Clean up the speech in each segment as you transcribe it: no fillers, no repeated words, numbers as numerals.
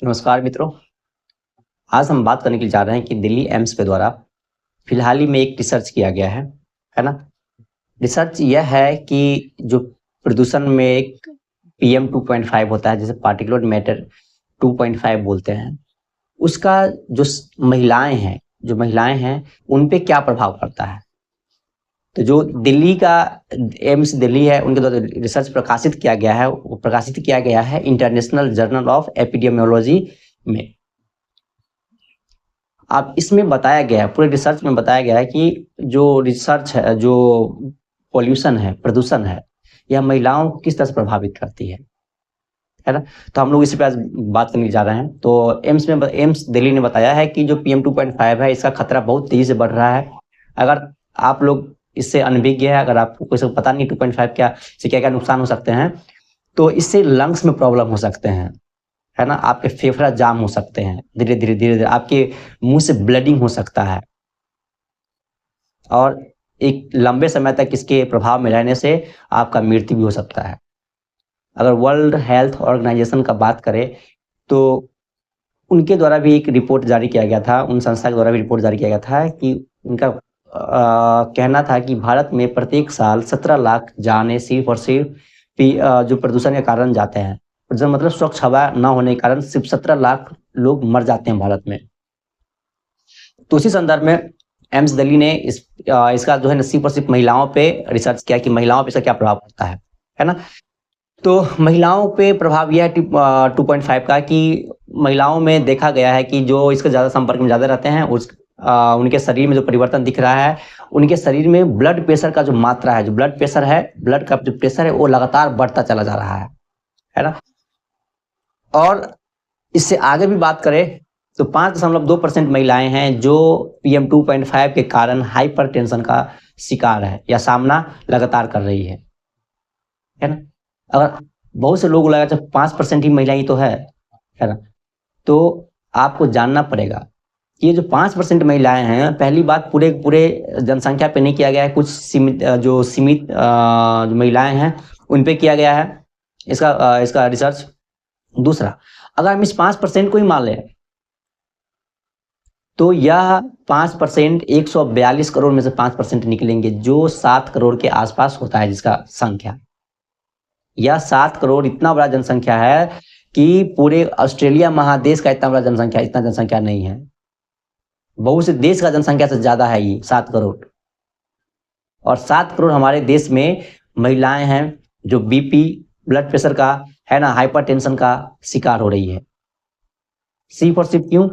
नमस्कार मित्रों। आज हम बात करने के लिए जा रहे हैं कि दिल्ली एम्स के द्वारा फिलहाल ही में एक रिसर्च किया गया है ना? रिसर्च यह है कि जो प्रदूषण में एक पीएम 2.5 होता है, जिसे पार्टिकुलर मैटर 2.5 बोलते हैं, उसका जो महिलाएं हैं उन पे क्या प्रभाव पड़ता है। तो जो दिल्ली का एम्स दिल्ली है, उनके द्वारा रिसर्च प्रकाशित किया गया है, वो प्रकाशित किया गया है इंटरनेशनल जर्नल ऑफ एपिडेमियोलॉजी में। अब इसमें बताया गया है, पूरे रिसर्च में बताया गया है कि जो रिसर्च है, जो पॉल्यूशन है, प्रदूषण है, यह महिलाओं को किस तरह से प्रभावित करती है ना? तो हम लोग इसी पे आज बात करने जा रहे हैं। तो एम्स दिल्ली ने बताया है कि जो पीएम 2.5 है, इसका खतरा बहुत तेजी से बढ़ रहा है। अगर आप लोग इससे अनभिज्ञ है, अगर आपको कुछ पता नहीं 2.5 क्या से क्या क्या नुकसान हो सकते हैं, तो इससे लंग्स में प्रॉब्लम हो सकते हैं, है ना? आपके फेफड़ा जाम हो सकते हैं, धीरे धीरे आपके मुंह से ब्लीडिंग हो सकता है, और एक लंबे समय तक इसके प्रभाव में रहने से आपका मृत्यु भी हो सकता है। अगर वर्ल्ड हेल्थ ऑर्गेनाइजेशन का बात करें, तो उनके द्वारा भी एक रिपोर्ट जारी किया गया था, उन संस्था के द्वारा भी रिपोर्ट जारी किया गया था कि उनका कहना था कि भारत में प्रत्येक साल 17 लाख जाने सिर्फ और सिर्फ जो प्रदूषण के कारण जाते हैं। प्रदूषण मतलब स्वच्छ हवा न होने के कारण सिर्फ 17 लाख लोग मर जाते हैं भारत में। तो उसी संदर्भ में एम्स दिल्ली ने इसका जो है न सिर्फ और सिर्फ महिलाओं पे रिसर्च किया कि महिलाओं पे इसका क्या प्रभाव पड़ता है ना? तो महिलाओं पे प्रभाव यह है 2.5 का कि महिलाओं में देखा गया है कि जो इसके ज़्यादा संपर्क में ज़्यादा रहते हैं, उनके शरीर में जो परिवर्तन दिख रहा है, उनके शरीर में ब्लड प्रेशर का जो मात्रा है, जो ब्लड प्रेशर है, ब्लड का जो प्रेशर है, वो लगातार बढ़ता चला जा रहा है ना? और इससे आगे भी बात करें तो 5.2% महिलाएं हैं जो पीएम 2.5 के कारण हाइपरटेंशन का शिकार है या सामना लगातार कर रही है ना? अगर बहुत से लोग लगा जब 5% ही महिलाएं तो है ना? तो आपको जानना पड़ेगा कि ये जो 5% महिलाएं हैं, पहली बात पूरे पूरे जनसंख्या पे नहीं किया गया है, कुछ सीमित जो महिलाएं हैं उन पे किया गया है इसका रिसर्च। दूसरा, अगर हम इस 5% को ही मान लें, तो यह 5% 142 करोड़ में से 5% निकलेंगे, जो 7 करोड़ के आसपास होता है जिसका संख्या। यह 7 करोड़ इतना बड़ा जनसंख्या है कि पूरे ऑस्ट्रेलिया महादेश का इतना जनसंख्या नहीं है। बहुत से देश का जनसंख्या से ज़्यादा है ये 7 करोड़। और 7 करोड़ हमारे देश में महिलाएं हैं जो बीपी, ब्लड प्रेशर का, है ना, हाइपरटेंशन का शिकार हो रही है। सिर्फ और सिर्फ क्यों?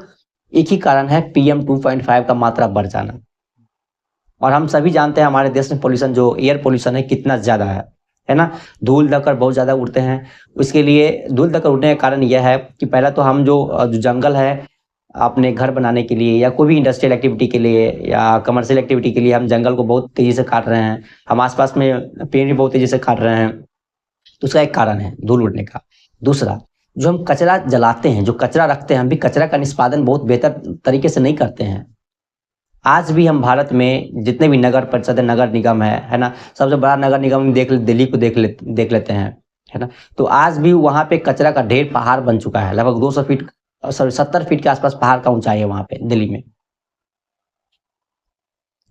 एक ही कारण है, पीएम 2.5 का मात्रा बढ़ जाना। और हम सभी जानते हैं हमारे देश में पोल्यूशन, जो एयर पोल्यूशन है, कितना ज़्यादा है ना? धूल धक्कर बहुत ज़्यादा उड़ते हैं। उसके लिए धूल धक्कर उड़ने का कारण यह है कि पहला तो हम जो जंगल है, अपने घर बनाने के लिए या कोई भी इंडस्ट्रियल एक्टिविटी के लिए या कमर्शियल एक्टिविटी के लिए हम जंगल को बहुत तेज़ी से काट रहे हैं। हम आसपास में पेड़ भी बहुत तेज़ी से काट रहे हैं, तो उसका एक कारण है धूल उड़ने का। दूसरा, जो हम कचरा जलाते हैं, जो कचरा रखते हैं, हम भी कचरा का निष्पादन बहुत बेहतर तरीके से नहीं करते हैं। आज भी हम भारत में जितने भी नगर परिषद है, नगर निगम है ना? सबसे बड़ा नगर निगम दिल्ली को देख लेते हैं, है ना? तो आज भी वहाँ पे कचरा का ढेर पहाड़ बन चुका है। लगभग 200 फीट, सॉरी 70 फीट के आसपास पहाड़ का ऊंचाई है वहाँ पे दिल्ली में।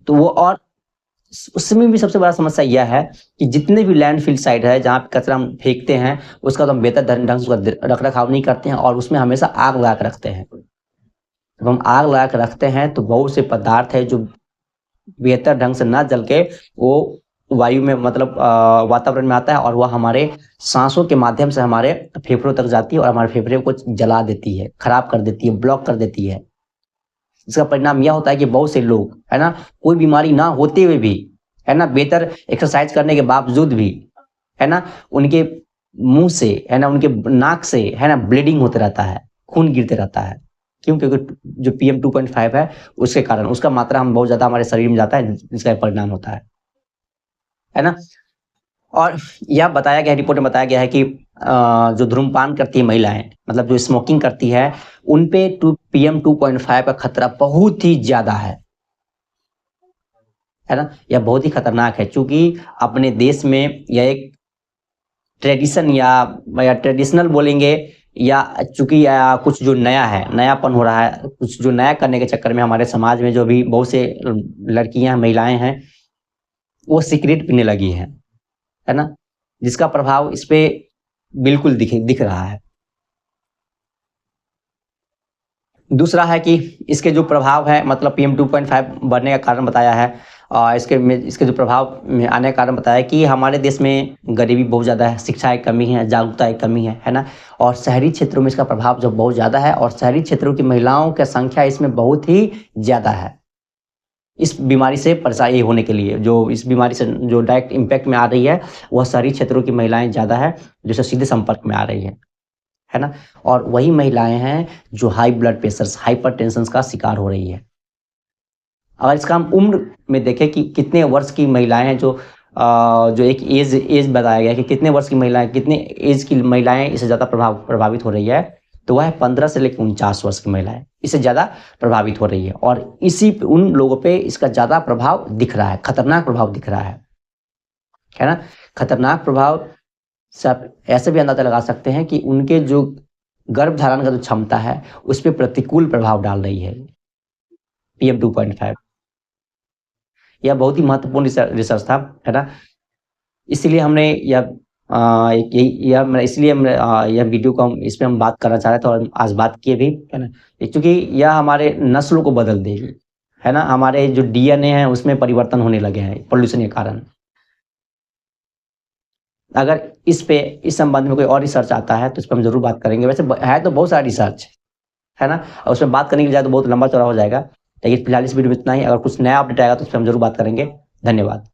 तो वो, और उसमें भी सबसे बड़ा समस्या यह है कि जितने भी लैंडफिल साइट है जहाँ पे कचरा हम फेंकते हैं, उसका तो हम बेहतर ढंग से उसका रख रखाव नहीं करते हैं, और उसमें हमेशा आग लगा के रखते हैं। जब हम आग लगा के रखते हैं तो बहुत से पदार्थ है जो बेहतर ढंग से ना जल के वो वायु में, मतलब वातावरण में आता है, और वह हमारे सांसों के माध्यम से हमारे फेफड़ों तक जाती है और हमारे फेफड़े को जला देती है, खराब कर देती है, ब्लॉक कर देती है। इसका परिणाम यह होता है कि बहुत से लोग, है ना, कोई बीमारी ना होते हुए भी, है ना, बेहतर एक्सरसाइज करने के बावजूद भी, है ना, उनके मुंह से, है ना, उनके नाक से, है ना, ब्लीडिंग होते रहता है, खून गिरते रहता है। क्यों? क्योंकि जो पीएम 2.5 है, उसके कारण उसका मात्रा हम बहुत ज्यादा हमारे शरीर में जाता है, जिसका परिणाम होता है ना? और यह बताया गया है, रिपोर्ट में बताया गया है कि जो धूम्रपान करती है महिलाएं, मतलब जो स्मोकिंग करती है, उन पे पीएम 2.5 का खतरा बहुत ही ज्यादा है ना? यह बहुत ही खतरनाक है, क्योंकि अपने देश में यह एक ट्रेडिशन या ट्रेडिशनल बोलेंगे या चूंकि कुछ जो नया है, नयापन हो रहा है, कुछ जो नया करने के चक्कर में हमारे समाज में जो भी बहुत से लड़कियां, महिलाएं हैं, वो सिगरेट पीने लगी हैं, है ना? जिसका प्रभाव इस पे बिल्कुल दिख रहा है। दूसरा है कि इसके जो प्रभाव है, मतलब पीएम 2.5 बढ़ने का कारण बताया है। इसके जो प्रभाव में आने का कारण बताया कि हमारे देश में गरीबी बहुत ज़्यादा है, शिक्षा की कमी है, जागरूकता की कमी है ना? और शहरी क्षेत्रों में इसका प्रभाव जो बहुत ज़्यादा है, और शहरी क्षेत्रों की महिलाओं की संख्या इसमें बहुत ही ज़्यादा है। इस बीमारी से परेशानी होने के लिए, जो इस बीमारी से जो डायरेक्ट इम्पैक्ट में आ रही है, वह शहरी क्षेत्रों की महिलाएँ ज़्यादा है, जो सीधे संपर्क में आ रही है ना? और वही महिलाएँ हैं जो हाई ब्लड प्रेशर, हाइपरटेंशन का शिकार हो रही है। अगर इसका हम उम्र में देखें कि कितने वर्ष की महिलाएँ हैं, जो एक एज बताया गया है कि कितने वर्ष की महिलाएँ, कितने एज की महिलाएँ इससे ज़्यादा प्रभावित हो रही है, तो वह है 15 से लेकर 49 वर्ष की महिलाएँ, इससे ज़्यादा प्रभावित हो रही है। और उन लोगों पे इसका ज़्यादा प्रभाव दिख रहा है, खतरनाक प्रभाव दिख रहा है ना? खतरनाक प्रभाव से आप ऐसे भी अंदाज़ा लगा सकते हैं कि उनके जो गर्भ धारण का जो क्षमता है, उस पे प्रतिकूल प्रभाव डाल रही है पीएम 2.5। यह बहुत ही महत्वपूर्ण रिसर्च था, है ना? इसीलिए हमने एक यही यह मैं इसलिए हमने यह वीडियो को हम इस पे हम बात करना चाह रहे थे, और आज बात किए भी, है ना? क्योंकि यह हमारे नस्लों को बदल देगी, है ना? हमारे जो डीएनए हैं उसमें परिवर्तन होने लगे हैं पॉल्यूशन के कारण। अगर इस संबंध में कोई और रिसर्च आता है तो इस पे हम ज़रूर बात करेंगे। वैसे है तो बहुत सारा रिसर्च, है ना? और उसमें बात करने की बजाय तो बहुत लंबा चौड़ा हो जाएगा। लेकिन फिलहाल इस वीडियो में इतना ही। अगर कुछ नया अपडेट आएगा तो उस पे हम ज़रूर बात करेंगे। धन्यवाद।